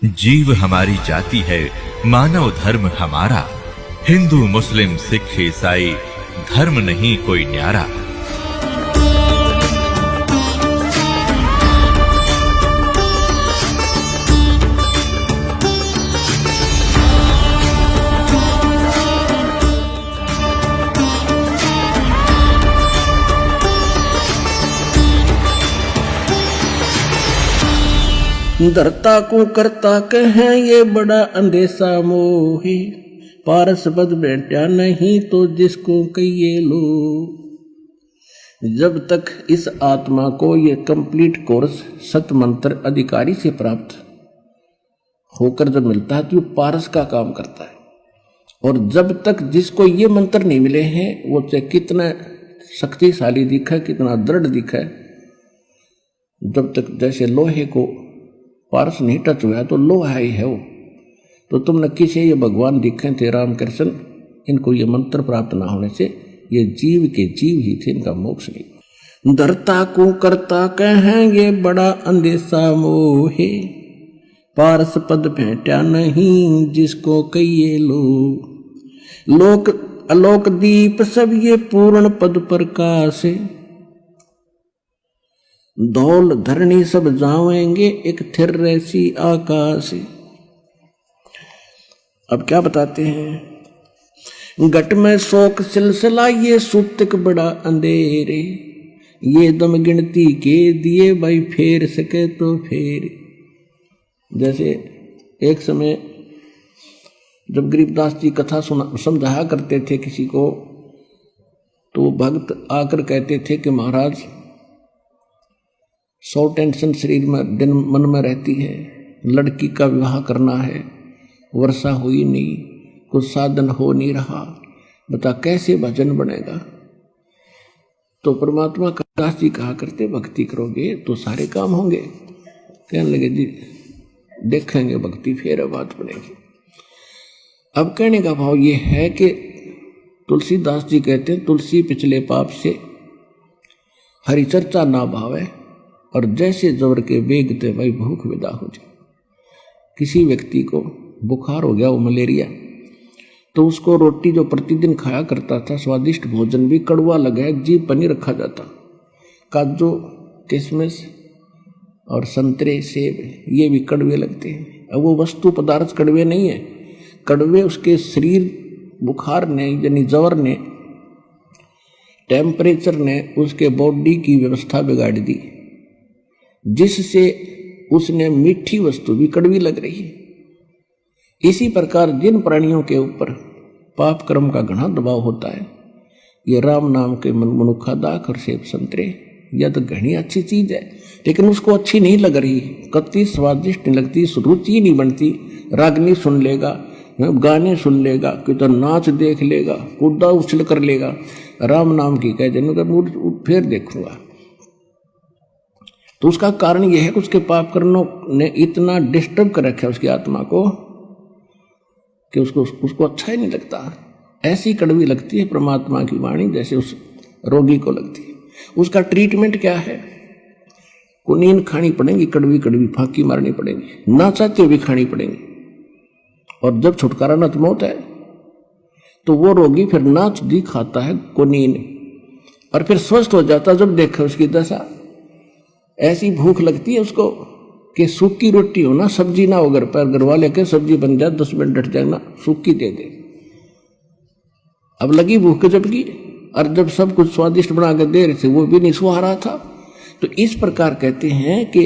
जीव हमारी जाति है, मानव धर्म हमारा। हिंदू मुस्लिम सिख ईसाई धर्म नहीं कोई न्यारा। धरता को करता कहें ये बड़ा अंदेशा मोही, पारस पद बैठा नहीं तो जिसको कहिए लो। जब तक इस आत्मा को ये कंप्लीट कोर्स सत मंत्र अधिकारी से प्राप्त होकर जब मिलता है तो वो पारस का काम करता है। और जब तक जिसको ये मंत्र नहीं मिले हैं वो चाहे कितना शक्तिशाली दिखे, कितना दृढ़ दिखे, जब तक जैसे लोहे को पारस नहीं टच हुआ तो लोहा ही है वो। तो तुम न किसी ये भगवान दिखे थे रामकृष्ण, इनको ये मंत्र प्राप्त ना होने से ये जीव के जीव ही थे, इनका मोक्ष नहीं। धरता को करता कहेंगे बड़ा अंदेशा मोहे, पारस पद भेंटा नहीं जिसको कहिए लो। लोक अलोक दीप सब ये पूर्ण पद प्रकाश, धौल धरणी सब जावेंगे एक थिर रैसी आकाश। अब क्या बताते हैं, घट में शोक सिलसिला ये सुतक बड़ा अंधेरे, ये दम गिनती के दिए भाई फेर सके तो फेर। जैसे एक समय जब गरीबदास जी कथा समझाया करते थे किसी को, तो भक्त आकर कहते थे कि महाराज 100 टेंशन शरीर में दिन मन में रहती है, लड़की का विवाह करना है, वर्षा हुई नहीं, कुछ साधन हो नहीं रहा, बता कैसे भजन बनेगा। तो परमात्मा का दास जी कहा करते भक्ति करोगे तो सारे काम होंगे। कहने लगे जी देखेंगे भक्ति फिर बात बनेगी। अब कहने का भाव ये है कि तुलसीदास जी कहते हैं तुलसी पिछले पाप से हरि चर्चा ना भावे, और जैसे जबर के बेगते भाई भूख विदा हो जाए। किसी व्यक्ति को बुखार हो गया, वो मलेरिया, तो उसको रोटी जो प्रतिदिन खाया करता था, स्वादिष्ट भोजन भी कड़वा लगा, जीभ पर नहीं रखा जाता। काजू किशमिश और संतरे सेब ये भी कड़वे लगते हैं। अब वो वस्तु पदार्थ कड़वे नहीं है, कड़वे उसके शरीर बुखार ने यानी जवर ने, टेम्परेचर ने उसके बॉडी की व्यवस्था बिगाड़ दी, जिससे उसने मीठी वस्तु भी कड़वी लग रही है। इसी प्रकार जिन प्राणियों के ऊपर पाप कर्म का घना दबाव होता है, ये राम नाम के मनुखा दाख और सेब संतरे, यह तो घनी अच्छी चीज है, लेकिन उसको अच्छी नहीं लग रही, कति स्वादिष्ट नहीं लगती, रुचि नहीं बनती। रागनी सुन लेगा, गाने सुन लेगा, कि तो नाच देख लेगा, कूदा उछल कर लेगा, राम नाम की कह देने फिर देखूंगा। तो उसका कारण यह है कि उसके पाप कर्मों ने इतना डिस्टर्ब कर रखा है उसकी आत्मा को कि उसको अच्छा ही नहीं लगता। ऐसी कड़वी लगती है परमात्मा की वाणी जैसे उस रोगी को लगती है। उसका ट्रीटमेंट क्या है, कुनीन खानी पड़ेगी, कड़वी कड़वी फांकी मारनी पड़ेगी, ना चाहते हुए भी खानी पड़ेगी। और जब छुटकारा न तो मौत है, तो वो रोगी फिर नाच दी खाता है कुनीन, और फिर स्वस्थ हो जाता जब देखा उसकी दशा। ऐसी भूख लगती है उसको कि सूखी रोटी हो ना, सब्जी ना हो घर पर, घर वाले के सब्जी बन जाए 10 मिनट डट जाए ना, सूखी दे दे। अब लगी भूख जबकि, और जब सब कुछ स्वादिष्ट बना कर दे रहे थे वो भी नहीं सुहा रहा था। तो इस प्रकार कहते हैं कि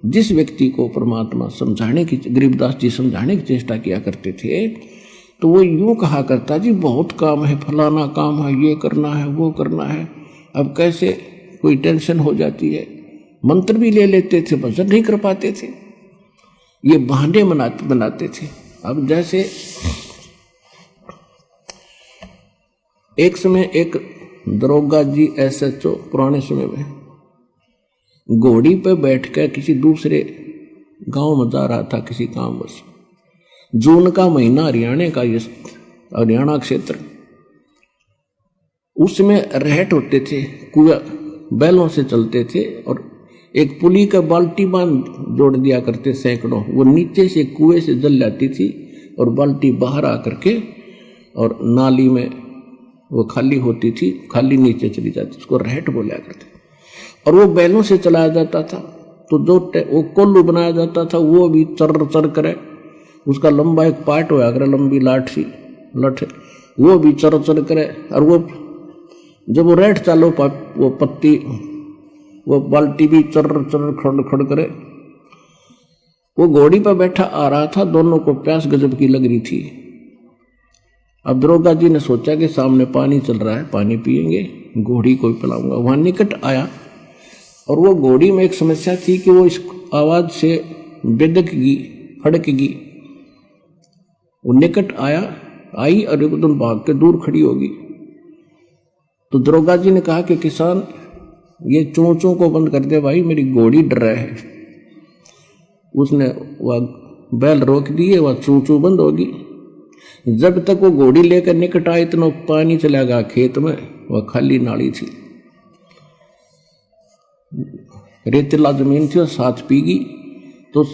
जिस व्यक्ति को परमात्मा समझाने की, गरीबदास जी समझाने की चेष्टा किया करते थे, तो वो यूं कहा करता जी बहुत काम है, फलाना काम है, ये करना है, वो करना है। अब कैसे कोई टेंशन हो जाती है, मंत्र भी ले लेते थे, भजन नहीं कर पाते थे, ये बहाने बनाते थे। अब जैसे एक समय एक दरोगा जी SHO पुराने समय में घोड़ी पे बैठकर किसी दूसरे गांव में जा रहा था किसी कामवश। जून का महीना, हरियाणा क्षेत्र, उसमें रहट होते थे, कुआ बैलों से चलते थे, और एक पुली का बाल्टी बांध जोड़ दिया करते सैकड़ों, वो नीचे से कुएं से जल जाती थी और बाल्टी बाहर आकर के और नाली में वो खाली होती थी, खाली नीचे चली जाती, उसको रहट बोला करते। और वो बैलों से चलाया जाता था, तो जो वो कोल्लू बनाया जाता था वो भी चर चर करे, उसका लंबा एक पार्ट होया करे, लंबी लाठी लठ, वो भी चर चर करे। और वो जब वो रहट चालो वो पत्ती वो बाल्टी भी चर चर खड़ खड़ करे। वो घोड़ी पर बैठा आ रहा था, दोनों को प्यास गजब की लग रही थी। अब दरोगा जी ने सोचा कि सामने पानी चल रहा है, पानी पिएंगे, घोड़ी को भी पिलाऊंगा। वहां निकट आया और वो घोड़ी में एक समस्या थी कि वो इस आवाज से बेदकगी फड़कगी। वो निकट आई और एकदम भाग के दूर खड़ी होगी। तो दरोगा जी ने कहा कि किसान ये चोंचों को बंद कर दे भाई, मेरी घोड़ी डर रहा है। उसने वह बैल रोक दिए, वह चूचू बंद होगी। जब तक वो घोड़ी लेकर निकट आई इतना पानी चला गया खेत में, वह खाली नाली थी, रेतीला जमीन थी और साथ पीगी। तो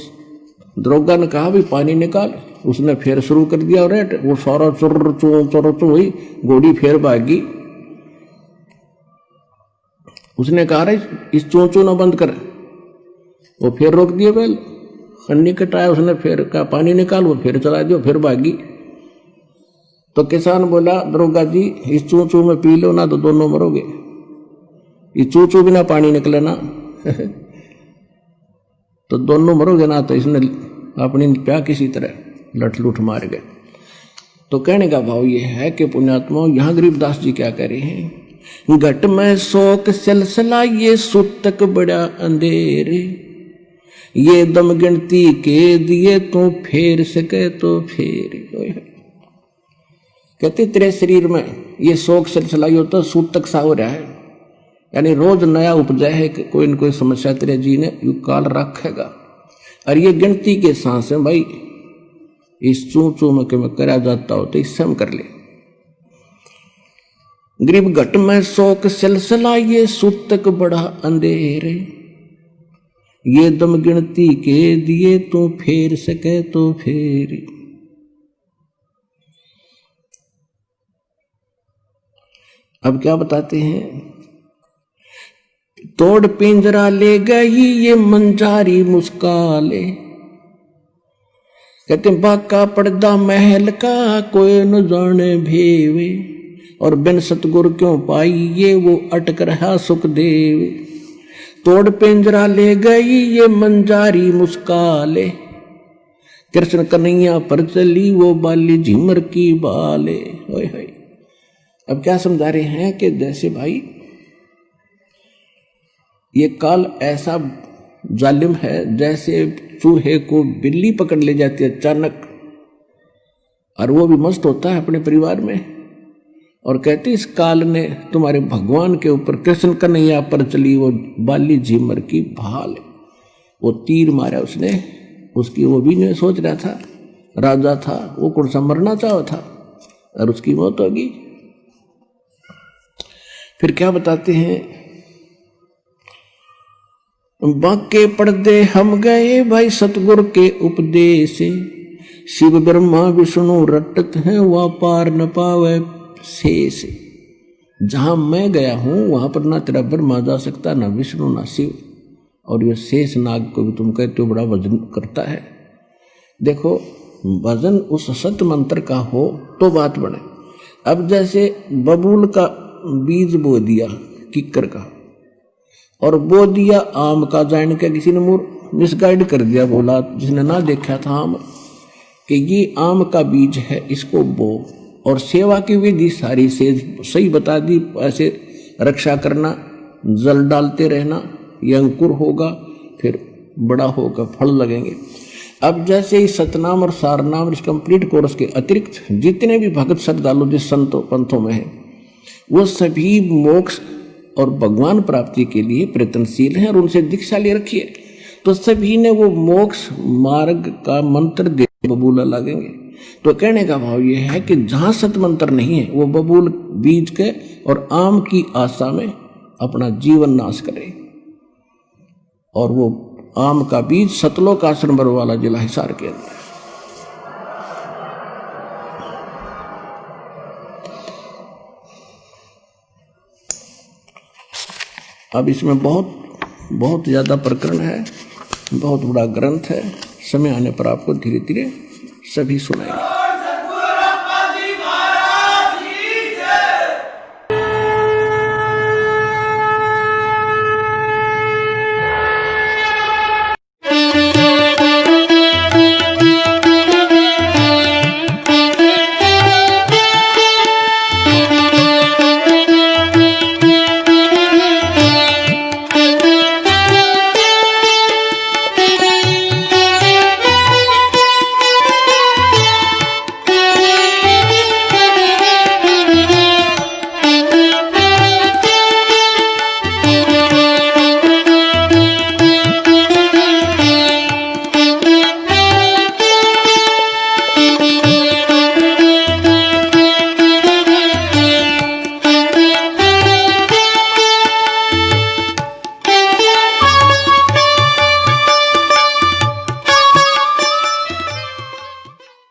दरोगा ने कहा भी पानी निकाल, उसने फिर शुरू कर दिया और वो सारा चुर चुर हुई, घोड़ी फिर भागी। उसने कहा रे इस चोंचो ना बंद कर, वो फिर रोक दिए बैल। निकट आया, उसने फिर कहा पानी निकाल, वो फिर चला दिया, फिर भागी। तो किसान बोला दरोगा जी इस चोंचो में पी लो ना तो दोनों मरोगे, इस चोंचो बिना पानी निकले ना तो दोनों मरोगे ना। तो इसने अपनी प्या किसी तरह लठ लुठ मार गए। तो कहने का भाव ये है कि पुण्यात्माओं, यहाँ गरीबदास जी क्या कह रहे हैं, घट में शोक सिलसिला ये सुतक बड़ा अंधेरे, ये दम गिनती के दिए तो फेर सके तो फेर। कहते तेरे शरीर में ये शोक सिलसिला ही होता, सूतक सा हो रहा है, यानी रोज नया उपजा है कि कोई न कोई समस्या तेरे जी ने यू काल रखेगा। और ये गिनती के सांस है भाई, इस चू चू में कि मैं करा जाता हो तो इससे हम कर ले। गरीब घट में शोक सिलसिला ये सूतक बड़ा अंधेरे, ये दम गिनती के दिए तो फेर सके तो फेर। अब क्या बताते हैं, तोड़ पिंजरा ले गई ये मंजारी मुस्काले, कहते बाका पर्दा महल का कोई न जाने भेवे, और बिन सतगुर क्यों पाई ये वो अटक रहा सुखदेव। तोड़ पिंजरा ले गई ये मंजारी मुस्काले, कृष्ण कन्हैया पर चली वो बाली झिमर की बाले। होय होय। अब क्या समझा रहे हैं कि जैसे भाई ये काल ऐसा जालिम है, जैसे चूहे को बिल्ली पकड़ ले जाती है अचानक, और वो भी मस्त होता है अपने परिवार में, और कहते इस काल ने तुम्हारे भगवान के ऊपर कृष्ण कन्हैया पर चली वो बाली झिमर की भाल। वो तीर मारा उसने, उसकी वो भी नहीं सोच रहा था, राजा था वो कौन सा मरना चाहा था, और उसकी मौत होगी। फिर क्या बताते हैं, बाके पर्दे हम गए भाई सतगुर के उपदेश, शिव ब्रह्मा विष्णु रटत हैं वह पार न पावे शेष। जहां मैं गया हूं वहां पर ना तेरा ब्रह्मा जा सकता, ना विष्णु ना शिव, और ये शेष नाग को भी तुम कहते हो बड़ा वजन करता है। देखो वजन उस सत मंत्र का हो तो बात बने। अब जैसे बबूल का बीज बो दिया किक्कर का, और बो दिया आम का, जान के किसी ने मिसगाइड कर दिया, बोला जिसने ना देखा था आम कि ये आम का बीज है, इसको बो, और सेवा की विधि सारी से सही बता दी। ऐसे रक्षा करना, जल डालते रहना, ये अंकुर होगा फिर बड़ा होगा, फल लगेंगे। अब जैसे ही सतनाम और सारनाम इस कंप्लीट कोर्स के अतिरिक्त जितने भी भगत श्रद्धालु जिस संतों पंथों में हैं, वो सभी मोक्ष और भगवान प्राप्ति के लिए प्रयत्नशील हैं और उनसे दीक्षा ले रखिए, तो सभी ने वो मोक्ष मार्ग का मंत्र दे बबूला लगेंगे। तो कहने का भाव ये है कि जहां सत मंत्र नहीं है वो बबूल बीज के और आम की आशा में अपना जीवन नाश करे, और वो आम का बीज सतलोक आश्रम बरवाला जिला हिसार के अंदर। अब इसमें बहुत ज्यादा प्रकरण है, बहुत बड़ा ग्रंथ है, समय आने पर आपको धीरे धीरे सभी सुनाएंगे।